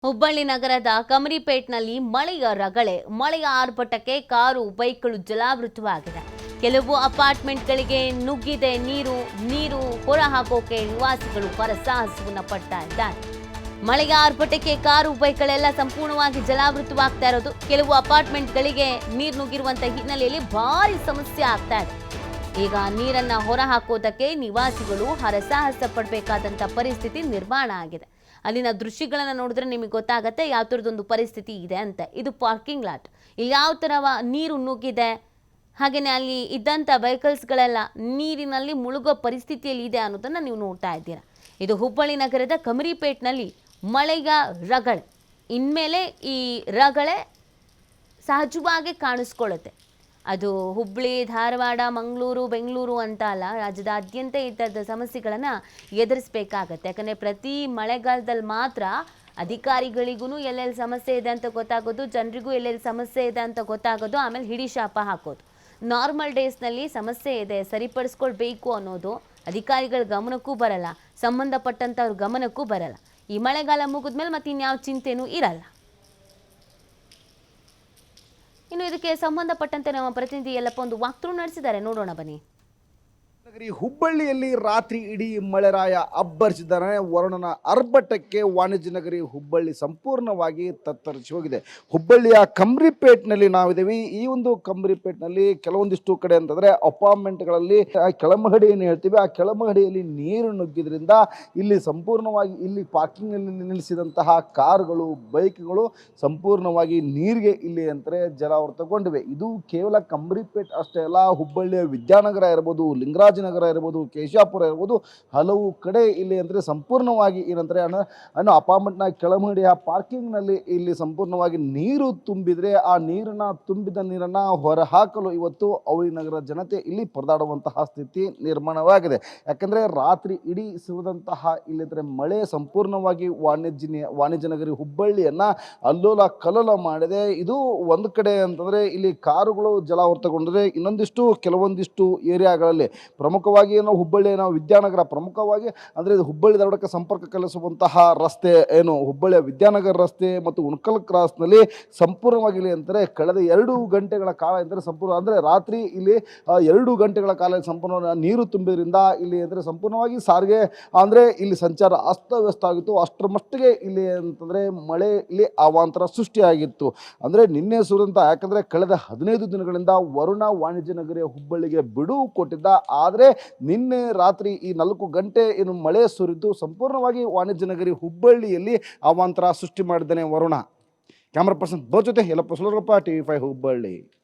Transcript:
ಹುಬ್ಬಳ್ಳಿ ನಗರದ ಕಮರಿಪೇಟ್ನಲ್ಲಿ ಮಳೆಯ ರಗಳೆ. ಮಳೆಯ ಆರ್ಭಟಕ್ಕೆ ಕಾರು ಬೈಕ್ಗಳು ಜಲಾವೃತವಾಗಿದೆ. ಕೆಲವು ಅಪಾರ್ಟ್ಮೆಂಟ್ಗಳಿಗೆ ನುಗ್ಗಿದೆ ನೀರು ಹೊರ ಹಾಕೋಕೆ ನಿವಾಸಿಗಳು ಹರಸಾಹಸವನ್ನ ಪಡ್ತಾ ಇದ್ದಾರೆ. ಮಳೆಯ ಆರ್ಭಟಕ್ಕೆ ಕಾರು ಬೈಕ್ಗಳೆಲ್ಲ ಸಂಪೂರ್ಣವಾಗಿ ಜಲಾವೃತವಾಗ್ತಾ ಇರೋದು. ಕೆಲವು ಅಪಾರ್ಟ್ಮೆಂಟ್ಗಳಿಗೆ ನೀರು ನುಗ್ಗಿರುವಂತ ಹಿನ್ನೆಲೆಯಲ್ಲಿ ಭಾರಿ ಸಮಸ್ಯೆ ಆಗ್ತಾ ಇದೆ. ಈಗ ನೀರನ್ನ ಹೊರ ಹಾಕೋದಕ್ಕೆ ನಿವಾಸಿಗಳು ಹರಸಾಹಸ ಪಡಬೇಕಾದಂತ ಪರಿಸ್ಥಿತಿ ನಿರ್ಮಾಣ ಆಗಿದೆ. ಅಲ್ಲಿನ ದೃಶ್ಯಗಳನ್ನು ನೋಡಿದ್ರೆ ನಿಮಗೆ ಗೊತ್ತಾಗುತ್ತೆ ಯಾವ ಥರದೊಂದು ಪರಿಸ್ಥಿತಿ ಇದೆ ಅಂತ. ಇದು ಪಾರ್ಕಿಂಗ್ ಲಾಟ್. ಇಲ್ಲಿ ಯಾವ ಥರ ನೀರು ನುಗ್ಗಿದೆ, ಹಾಗೆಯೇ ಅಲ್ಲಿ ಇದ್ದಂಥ ವೆಹಿಕಲ್ಸ್ಗಳೆಲ್ಲ ನೀರಿನಲ್ಲಿ ಮುಳುಗೋ ಪರಿಸ್ಥಿತಿಯಲ್ಲಿ ಇದೆ ಅನ್ನೋದನ್ನು ನೀವು ನೋಡ್ತಾ ಇದ್ದೀರಾ. ಇದು ಹುಬ್ಬಳ್ಳಿ ನಗರದ ಕಮರಿಪೇಟ್ನಲ್ಲಿ ಮಳೆಯ ರಗಳೆ. ಇನ್ಮೇಲೆ ಈ ರಗಳೆ ಸಹಜವಾಗಿ ಕಾಣಿಸ್ಕೊಳ್ಳುತ್ತೆ. ಅದು ಹುಬ್ಬಳ್ಳಿ, ಧಾರವಾಡ, ಮಂಗಳೂರು, ಬೆಂಗಳೂರು ಅಂತ ಅಲ್ಲ, ರಾಜ್ಯದಾದ್ಯಂತ ಈ ಥರದ ಸಮಸ್ಯೆಗಳನ್ನು ಎದುರಿಸಬೇಕಾಗತ್ತೆ. ಯಾಕಂದರೆ ಪ್ರತಿ ಮಳೆಗಾಲದಲ್ಲಿ ಮಾತ್ರ ಅಧಿಕಾರಿಗಳಿಗೂ ಎಲ್ಲೆಲ್ಲಿ ಸಮಸ್ಯೆ ಇದೆ ಅಂತ ಗೊತ್ತಾಗೋದು, ಜನರಿಗೂ ಎಲ್ಲೆಲ್ಲಿ ಸಮಸ್ಯೆ ಇದೆ ಅಂತ ಗೊತ್ತಾಗೋದು, ಆಮೇಲೆ ಹಿಡಿ ಶಾಪ ಹಾಕೋದು. ನಾರ್ಮಲ್ ಡೇಸ್ನಲ್ಲಿ ಸಮಸ್ಯೆ ಇದೆ ಸರಿಪಡಿಸ್ಕೊಳ್ಬೇಕು ಅನ್ನೋದು ಅಧಿಕಾರಿಗಳ ಗಮನಕ್ಕೂ ಬರಲ್ಲ, ಸಂಬಂಧಪಟ್ಟಂಥವ್ರ ಗಮನಕ್ಕೂ ಬರಲ್ಲ. ಈ ಮಳೆಗಾಲ ಮುಗಿದ್ಮೇಲೆ ಮತ್ತೆ ಇನ್ಯಾವ ಚಿಂತೆನೂ ಇರಲ್ಲ. ಇನ್ನು ಇದಕ್ಕೆ ಸಂಬಂಧಪಟ್ಟಂತೆ ನಮ್ಮ ಪ್ರತಿನಿಧಿ ಯಲ್ಲಪ್ಪ ಒಂದು ವಾಕ್ಥ್ರೂ ನಡೆಸಿದ್ದಾರೆ, ನೋಡೋಣ ಬನ್ನಿ. ಹುಬ್ಬಳ್ಳಿಯಲ್ಲಿ ರಾತ್ರಿ ಇಡೀ ಮಳೆರಾಯ ಅಬ್ಬರಿಸಿದ್ದಾನೆ. ವರುಣನ ಆರ್ಭಟಕ್ಕೆ ವಾಣಿಜ್ಯ ನಗರಿ ಹುಬ್ಬಳ್ಳಿ ಸಂಪೂರ್ಣವಾಗಿ ತತ್ತರಿಸಿ ಹೋಗಿದೆ. ಹುಬ್ಬಳ್ಳಿಯ ಕಮರಿಪೇಟ್ನಲ್ಲಿ ನಾವಿದ್ದೀವಿ. ಈ ಒಂದು ಕಮರಿಪೇಟ್ನಲ್ಲಿ ಕೆಲವೊಂದಿಷ್ಟು ಕಡೆ ಅಂತಂದರೆ ಅಪಾರ್ಟ್ಮೆಂಟ್ಗಳಲ್ಲಿ ಕೆಳಮಹಡಿ ಏನು ಹೇಳ್ತೀವಿ, ಆ ಕೆಳಮಹಡಿಯಲ್ಲಿ ನೀರು ನುಗ್ಗಿದ್ರಿಂದ ಇಲ್ಲಿ ಸಂಪೂರ್ಣವಾಗಿ ಇಲ್ಲಿ ಪಾರ್ಕಿಂಗ್ನಲ್ಲಿ ನಿಲ್ಲಿಸಿದಂತಹ ಕಾರುಗಳು, ಬೈಕ್ಗಳು ಸಂಪೂರ್ಣವಾಗಿ ನೀರಿಗೆ ಇಲ್ಲಿ ಅಂತಾರೆ ಜಲಾವೃತಗೊಂಡಿವೆ. ಇದು ಕೇವಲ ಕಮರಿಪೇಟ್ ಅಷ್ಟೇ ಅಲ್ಲ, ಹುಬ್ಬಳ್ಳಿಯ ವಿದ್ಯಾನಗರ ಇರ್ಬೋದು, ಲಿಂಗರಾಜ ನಗರ ಇರ್ಬೋದು, ಕೇಶಾಪುರ ಇರ್ಬೋದು, ಹಲವು ಕಡೆ ಇಲ್ಲಿ ಅಂದರೆ ಸಂಪೂರ್ಣವಾಗಿ ಏನಂದರೆ ಅನ್ನೋ ಅಪಾರ್ಟ್ಮೆಂಟ್ನ ಕೆಳಮಹಡಿಯ ಪಾರ್ಕಿಂಗ್ನಲ್ಲಿ ಇಲ್ಲಿ ಸಂಪೂರ್ಣವಾಗಿ ನೀರು ತುಂಬಿದರೆ ಆ ತುಂಬಿದ ನೀರನ್ನು ಹೊರಹಾಕಲು ಇವತ್ತು ಹುಬ್ಬಳ್ಳಿ ನಗರ ಜನತೆ ಇಲ್ಲಿ ಪರದಾಡುವಂತಹ ಸ್ಥಿತಿ ನಿರ್ಮಾಣವಾಗಿದೆ. ಯಾಕಂದರೆ ರಾತ್ರಿ ಇಡೀ ಸುರಿದಂತಹ ಇಲ್ಲಿದ್ರೆ ಮಳೆ ಸಂಪೂರ್ಣವಾಗಿ ವಾಣಿಜ್ಯ ನಗರಿ ಹುಬ್ಬಳ್ಳಿಯನ್ನು ಅಲ್ಲೋಲ ಕಲ್ಲೋಲ ಮಾಡಿದೆ. ಇದು ಒಂದು ಕಡೆ ಅಂತಂದರೆ ಇಲ್ಲಿ ಕಾರುಗಳು ಜಲಾವೃತಗೊಂಡಿದೆ. ಕೆಲವೊಂದಿಷ್ಟು ಏರಿಯಾಗಳಲ್ಲಿ ಪ್ರಮುಖವಾಗಿ ನಾವು ವಿದ್ಯಾನಗರ ಪ್ರಮುಖವಾಗಿ ಅಂದರೆ ಹುಬ್ಬಳ್ಳಿ ಧಾರವಾಡಕ್ಕೆ ಸಂಪರ್ಕ ಕಲಿಸುವಂತಹ ರಸ್ತೆ ಏನು ಹುಬ್ಬಳ್ಳಿಯ ವಿದ್ಯಾನಗರ ರಸ್ತೆ ಮತ್ತು ಉಣಕಲ್ ಕ್ರಾಸ್ನಲ್ಲಿ ಸಂಪೂರ್ಣವಾಗಿ ಇಲ್ಲಿ ಅಂತಾರೆ ಕಳೆದ 2 ಗಂಟೆಗಳ ಕಾಲ ಅಂದರೆ ಸಂಪೂರ್ಣ ಅಂದರೆ ರಾತ್ರಿ ಇಲ್ಲಿ 2 ಗಂಟೆಗಳ ಕಾಲ ಸಂಪೂರ್ಣ ನೀರು ತುಂಬಿದ್ರಿಂದ ಇಲ್ಲಿ ಅಂದರೆ ಸಂಪೂರ್ಣವಾಗಿ ಸಾರಿಗೆ ಅಂದರೆ ಇಲ್ಲಿ ಸಂಚಾರ ಅಸ್ತವ್ಯಸ್ತ ಆಗಿತ್ತು. ಅಷ್ಟರ ಮಟ್ಟಿಗೆ ಇಲ್ಲಿ ಅಂತಂದರೆ ಮಳೆ ಇಲ್ಲಿ ಅವಾಂತರ ಸೃಷ್ಟಿಯಾಗಿತ್ತು. ಅಂದರೆ ನಿನ್ನೆ ಸುರಿದಂಥ ಯಾಕಂದರೆ ಕಳೆದ 15 ದಿನಗಳಿಂದ ವರುಣ ವಾಣಿಜ್ಯ ನಗರಿಯ ಹುಬ್ಬಳ್ಳಿಗೆ ಬಿಡುವು ಕೊಟ್ಟಿದ್ದ. ಆದರೆ ನಿನ್ನೆ ರಾತ್ರಿ ಈ 4 ಗಂಟೆ ಏನು ಮಳೆ ಸುರಿದು ಸಂಪೂರ್ಣವಾಗಿ ವಾಣಿಜ್ಯ ನಗರಿ ಹುಬ್ಬಳ್ಳಿಯಲ್ಲಿ ಅವಾಂತರ ಸೃಷ್ಟಿ ಮಾಡಿದ್ದಾನೆ ವರುಣ. ಕ್ಯಾಮರಾ ಪರ್ಸನ್ ಜೊತೆ ಯಲ್ಲಪ್ಪ ಸುಲರಪ್ಪ, TV5 ಹುಬ್ಬಳ್ಳಿ.